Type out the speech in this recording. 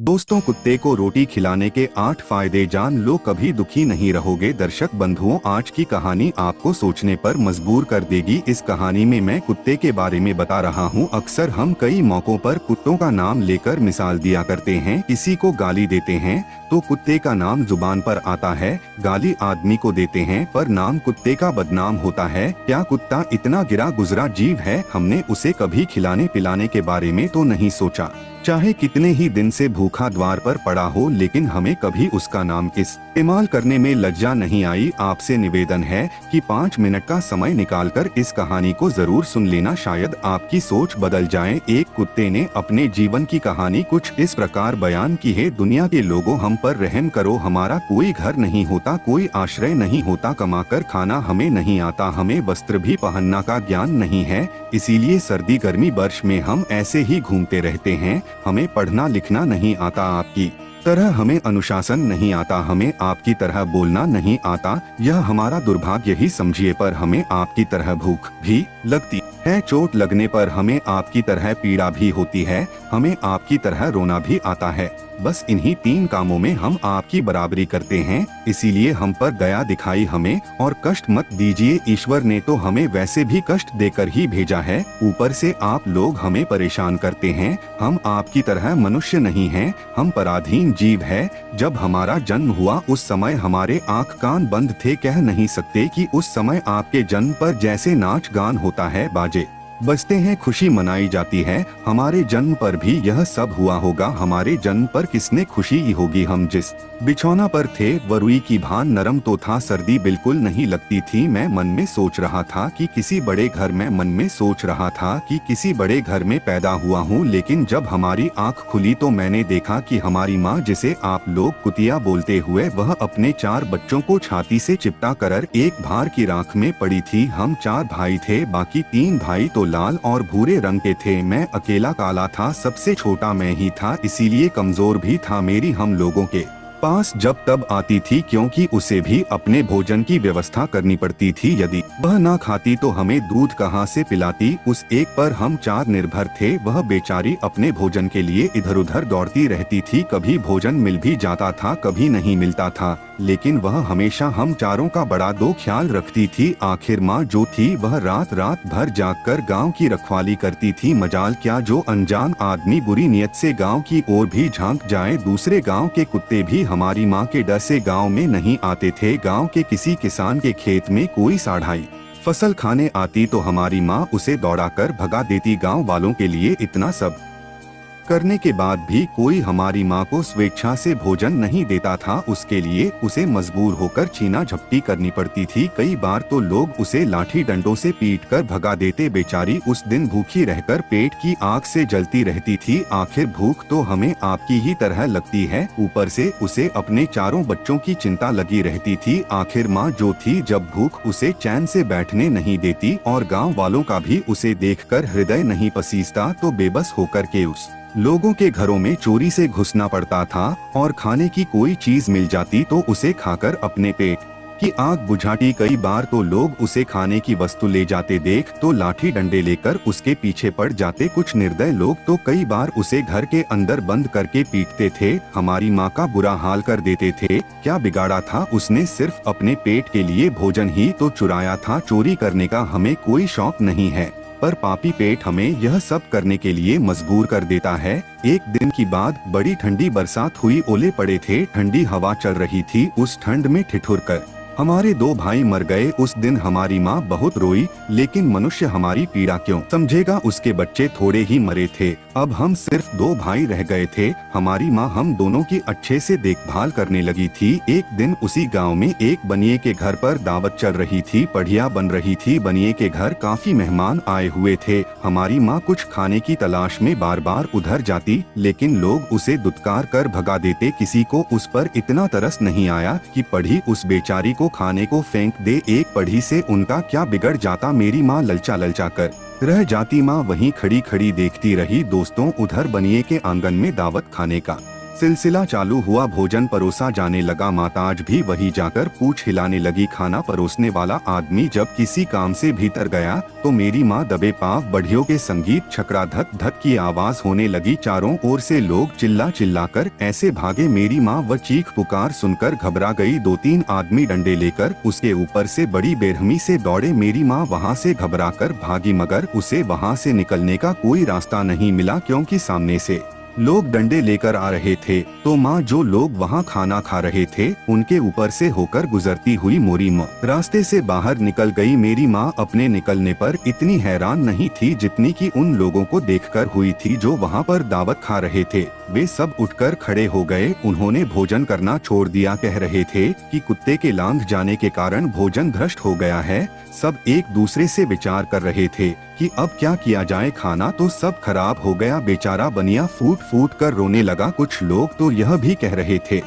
दोस्तों, कुत्ते को रोटी खिलाने के 8 फायदे जान लो, कभी दुखी नहीं रहोगे। दर्शक बंधुओं, आज की कहानी आपको सोचने पर मजबूर कर देगी। इस कहानी में मैं कुत्ते के बारे में बता रहा हूँ। अक्सर हम कई मौकों पर कुत्तों का नाम लेकर मिसाल दिया करते हैं। किसी को गाली देते हैं तो कुत्ते का नाम जुबान पर आता है। गाली आदमी को देते हैं पर नाम कुत्ते का बदनाम होता है। क्या कुत्ता इतना गिरा गुजरा जीव है? हमने उसे कभी खिलाने पिलाने के बारे में तो नहीं सोचा। चाहे कितने ही दिन से भूखा द्वार पर पड़ा हो, लेकिन हमें कभी उसका नाम इस्तेमाल करने में लज्जा नहीं आई। आपसे निवेदन है कि 5 मिनट का समय निकालकर इस कहानी को जरूर सुन लेना, शायद आपकी सोच बदल जाए। एक कुत्ते ने अपने जीवन की कहानी कुछ इस प्रकार बयान की है। दुनिया के लोगों, हम पर रहम करो। हमारा कोई घर नहीं होता, कोई आश्रय नहीं होता, कमाकर खाना हमें नहीं आता, हमें वस्त्र भी पहनना का ज्ञान नहीं है, इसीलिए सर्दी गर्मी वर्ष में हम ऐसे ही घूमते रहते हैं। हमें पढ़ना लिखना नहीं आता, आपकी तरह हमें अनुशासन नहीं आता, हमें आपकी तरह बोलना नहीं आता। यह हमारा दुर्भाग्य ही समझिए, पर हमें आपकी तरह भूख भी लगती है। चोट लगने पर हमें आपकी तरह पीड़ा भी होती है, हमें आपकी तरह रोना भी आता है। बस इन्हीं 3 कामों में हम आपकी बराबरी करते हैं, इसीलिए हम पर दया दिखाई हमें और कष्ट मत दीजिए। ईश्वर ने तो हमें वैसे भी कष्ट देकर ही भेजा है, ऊपर से आप लोग हमें परेशान करते हैं। हम आपकी तरह मनुष्य नहीं हैं, हम पराधीन जीव है। जब हमारा जन्म हुआ उस समय हमारे आँख कान बंद थे। कह नहीं सकते कि उस समय आपके जन्म पर जैसे नाच गान होता है, बाजे बजते हैं, खुशी मनाई जाती है। हमारे जन्म पर भी यह सब हुआ होगा। हमारे जन्म पर किसने खुशी होगी? हम जिस बिछौना पर थे वह रुई की भान नरम तो था, सर्दी बिल्कुल नहीं लगती थी। मैं मन में सोच रहा था कि किसी बड़े घर में पैदा हुआ हूँ, लेकिन जब हमारी आँख खुली तो मैंने देखा कि हमारी माँ, जिसे आप लोग कुतिया बोलते हुए, वह अपने 4 बच्चों को छाती से चिपटा कर एक भार की राख में पड़ी थी। हम 4 भाई थे, बाकी 3 भाई तो लाल और भूरे रंग के थे। मैं अकेला काला था, सबसे छोटा मैं ही था, इसीलिए कमजोर भी था। मेरी हम लोगों के पास जब तब आती थी, क्योंकि उसे भी अपने भोजन की व्यवस्था करनी पड़ती थी। यदि वह ना खाती तो हमें दूध कहाँ से पिलाती? उस एक पर हम 4 निर्भर थे। वह बेचारी अपने भोजन के लिए इधर उधर दौड़ती रहती थी। कभी भोजन मिल भी जाता था, कभी नहीं मिलता था, लेकिन वह हमेशा हम चारों का बड़ा दो ख्याल रखती थी। आखिर माँ जो थी वह रात रात भर जागकर गांव की रखवाली करती थी। मजाल क्या, जो अनजान आदमी बुरी नियत से गांव की ओर भी झांक जाए। दूसरे गांव के कुत्ते भी हमारी माँ के डर से गांव में नहीं आते थे। गांव के किसी किसान के खेत में कोई साढ़ाई फसल खाने आती तो हमारी माँ उसे दौड़ाकर भगा देती। गांव वालों के लिए इतना सब करने के बाद भी कोई हमारी माँ को स्वेच्छा से भोजन नहीं देता था। उसके लिए उसे मजबूर होकर छीना झपटी करनी पड़ती थी। कई बार तो लोग उसे लाठी डंडों से पीटकर भगा देते। बेचारी उस दिन भूखी रहकर पेट की आग से जलती रहती थी। आखिर भूख तो हमें आपकी ही तरह लगती है, ऊपर से उसे अपने 4 बच्चों की चिंता लगी रहती थी। आखिर माँ जो थी, जब भूख उसे चैन से बैठने नहीं देती और गाँव वालों का भी उसे देखकर हृदय नहीं पसीजता, तो बेबस होकर के उस लोगों के घरों में चोरी से घुसना पड़ता था और खाने की कोई चीज मिल जाती तो उसे खाकर अपने पेट की आग बुझाती। कई बार तो लोग उसे खाने की वस्तु ले जाते देख तो लाठी डंडे लेकर उसके पीछे पड़ जाते। कुछ निर्दय लोग तो कई बार उसे घर के अंदर बंद करके पीटते थे, हमारी माँ का बुरा हाल कर देते थे। क्या बिगाड़ा था उसने? सिर्फ अपने पेट के लिए भोजन ही तो चुराया था। चोरी करने का हमें कोई शौक नहीं है, पर पापी पेट हमें यह सब करने के लिए मजबूर कर देता है। एक दिन की बात, बड़ी ठंडी बरसात हुई, ओले पड़े थे, ठंडी हवा चल रही थी। उस ठंड में ठिठुर कर हमारे 2 भाई मर गए। उस दिन हमारी माँ बहुत रोई, लेकिन मनुष्य हमारी पीड़ा क्यों समझेगा? उसके बच्चे थोड़े ही मरे थे, अब हम सिर्फ 2 भाई रह गए थे। हमारी माँ हम दोनों की अच्छे से देखभाल करने लगी थी। एक दिन उसी गांव में एक बनिए के घर पर दावत चल रही थी, बढ़िया बन रही थी। बनिए के घर काफी मेहमान आए हुए थे। हमारी माँ कुछ खाने की तलाश में बार बार उधर जाती, लेकिन लोग उसे दुत्कार कर भगा देते। किसी को उस पर इतना तरस नहीं आया कि पढ़ी उस बेचारी को खाने को फेंक दे। एक पढ़ी से उनका क्या बिगड़ जाता? मेरी माँ ललचा ललचा कर रह जाती। माँ वहीं खड़ी खड़ी देखती रही। दोस्तों, उधर बनिए के आंगन में दावत खाने का सिलसिला चालू हुआ, भोजन परोसा जाने लगा। माताज भी वही जाकर पूछ हिलाने लगी। खाना परोसने वाला आदमी जब किसी काम से भीतर गया तो मेरी माँ दबे पांव, बढ़ियों के संगीत, छकरा धक धक की आवाज होने लगी। चारों ओर से लोग चिल्ला चिल्ला कर ऐसे भागे, मेरी माँ वह चीख पुकार सुनकर घबरा गई। 2-3 आदमी डंडे लेकर उसके ऊपर से बड़ी बेरहमी से दौड़े। मेरी माँ वहाँ से घबरा कर भागी, मगर उसे वहाँ से निकलने का कोई रास्ता नहीं मिला, क्योंकि सामने से लोग डंडे लेकर आ रहे थे। तो माँ, जो लोग वहाँ खाना खा रहे थे उनके ऊपर से होकर गुजरती हुई मोरी माँ रास्ते से बाहर निकल गई। मेरी माँ अपने निकलने पर इतनी हैरान नहीं थी जितनी कि उन लोगों को देखकर हुई थी जो वहाँ पर दावत खा रहे थे। वे सब उठकर खड़े हो गए। उन्होंने भोजन करना छोड़ दिया। कह रहे थे कि कुत्ते के लांघ जाने के कारण भोजन भ्रष्ट हो गया है। सब एक दूसरे से विचार कर रहे थे कि अब क्या किया जाए। खाना तो सब खराब हो गया। बेचारा बनिया फूट फूट कर रोने लगा। कुछ लोग तो यह भी कह रहे थे